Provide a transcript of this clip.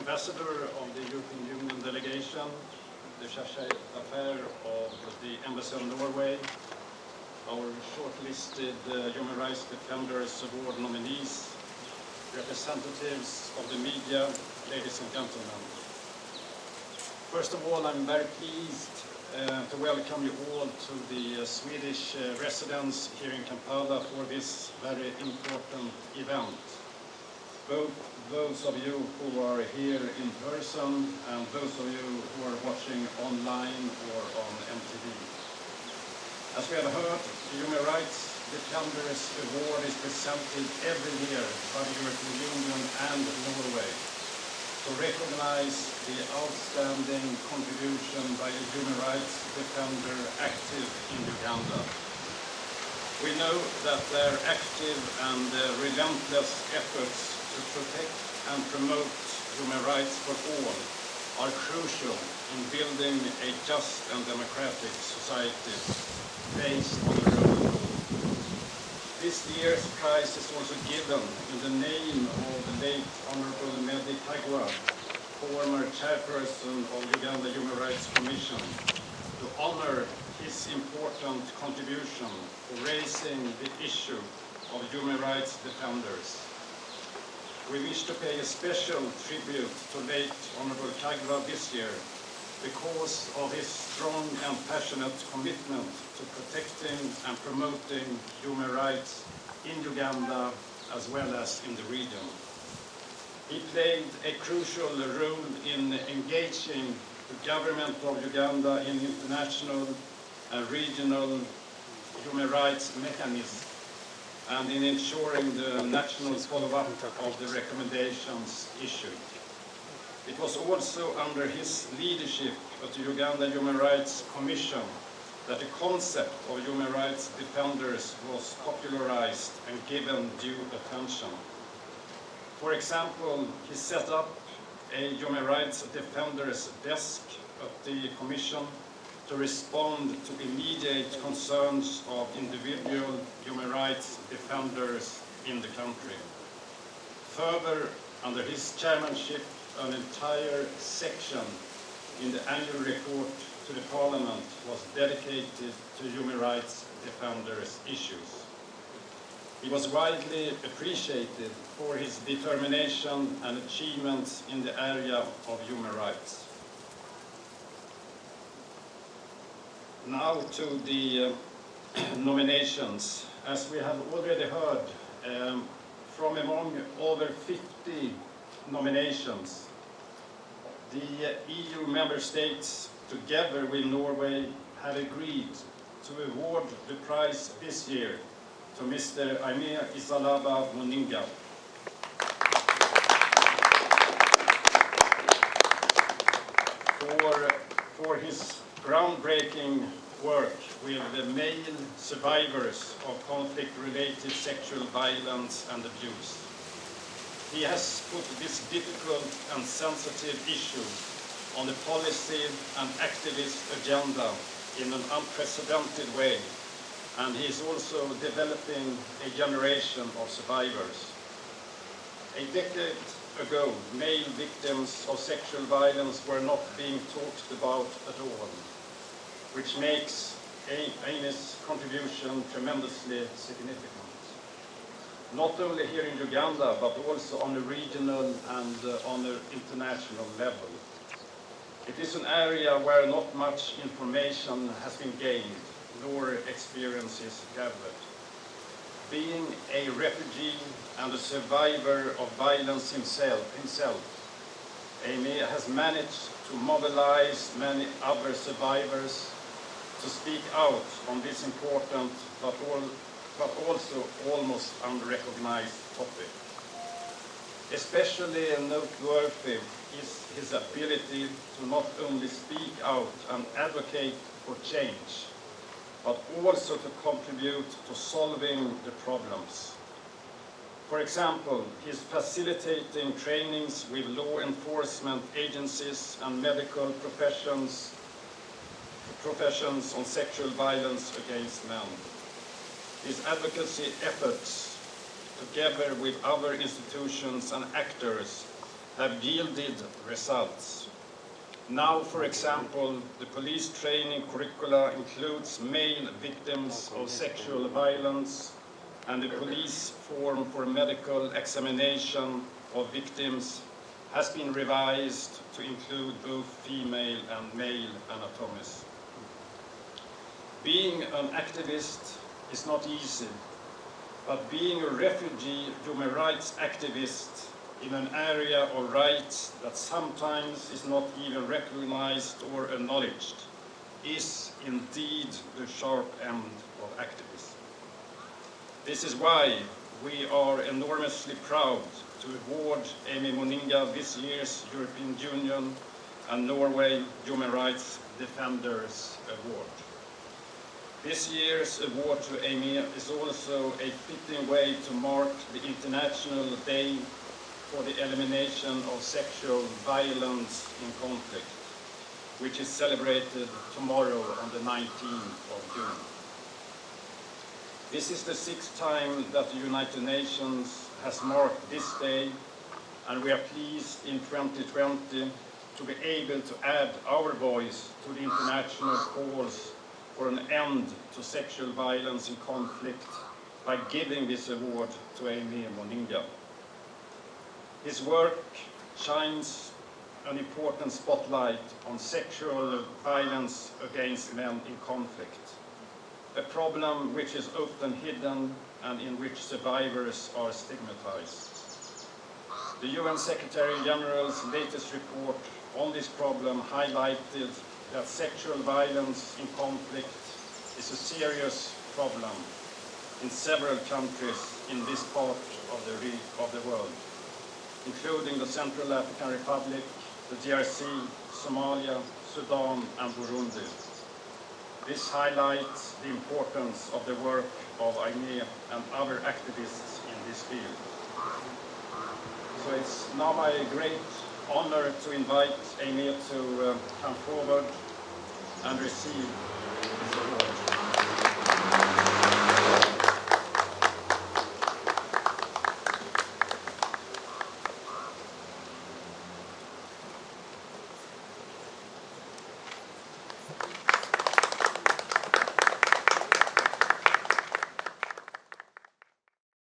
ambassador of the European Union delegation, the chargé d'affaires of the Embassy of Norway, our shortlisted Human Rights Defenders Award nominees, representatives of the media, ladies and gentlemen. First of all, I'm very pleased to welcome you all to the Swedish residence here in Kampala for this very important event. Both those of you who are here in person and those of you who are watching online or on MTV. As we have heard, the Human Rights Defenders Award is presented every year by the European Union and Norway to recognize the outstanding contribution by a human rights defender active in Uganda. We know that their active and relentless efforts to protect and promote human rights for all are crucial in building a just and democratic society based on the rule of law. This year's prize is also given in the name of the late Honorable Medi Kagwa, former chairperson of Uganda Human Rights Commission, to honor his important contribution to raising the issue of human rights defenders. We wish to pay a special tribute to late Honorable Kagwa this year because of his strong and passionate commitment to protecting and promoting human rights in Uganda as well as in the region. He played a crucial role in engaging the government of Uganda in international and regional human rights mechanisms and in ensuring the national follow-up of the recommendations issued. It was also under his leadership at the Uganda Human Rights Commission that the concept of human rights defenders was popularized and given due attention. For example, he set up a human rights defenders desk at the Commission to respond to immediate concerns of individual human rights defenders in the country. Further, under his chairmanship, an entire section in the annual report to the Parliament was dedicated to human rights defenders' issues. He was widely appreciated for his determination and achievements in the area of human rights. Now to the nominations. As we have already heard, from among over 50 nominations, the EU member states, together with Norway, have agreed to award the prize this year to Mr Aimé Izilaba Moninga. For his groundbreaking work with the male survivors of conflict-related sexual violence and abuse. He has put this difficult and sensitive issue on the policy and activist agenda in an unprecedented way, and he is also developing a generation of survivors. A decade ago, male victims of sexual violence were not being talked about at all, which makes Aimé's contribution tremendously significant. Not only here in Uganda, but also on a regional and on an international level. It is an area where not much information has been gained, nor experiences gathered. Being a refugee and a survivor of violence himself, Aimé has managed to mobilize many other survivors to speak out on this important but also almost unrecognized topic. Especially noteworthy is his ability to not only speak out and advocate for change, but also to contribute to solving the problems. For example, he is facilitating trainings with law enforcement agencies and medical professions on sexual violence against men. His advocacy efforts, together with other institutions and actors, have yielded results. Now, for example, the police training curricula includes male victims of sexual violence, and the police form for medical examination of victims has been revised to include both female and male anatomies. Being an activist is not easy, but being a refugee human rights activist in an area of rights that sometimes is not even recognized or acknowledged is indeed the sharp end of activism. This is why we are enormously proud to award Aimé Moninga this year's European Union and Norway Human Rights Defenders Award. This year's award to Aimé is also a fitting way to mark the International Day for the Elimination of Sexual Violence in Conflict, which is celebrated tomorrow on the 19th of June. This is the 6th time that the United Nations has marked this day, and we are pleased in 2020 to be able to add our voice to the international calls for an end to sexual violence in conflict by giving this award to Aimé Moninga. His work shines an important spotlight on sexual violence against men in conflict, a problem which is often hidden and in which survivors are stigmatized. The UN Secretary General's latest report on this problem highlighted that sexual violence in conflict is a serious problem in several countries in this part of the world, including the Central African Republic, the DRC, Somalia, Sudan, and Burundi. This highlights the importance of the work of Aimé and other activists in this field. So it's now my great honor to invite Aimé to come forward and receive this award.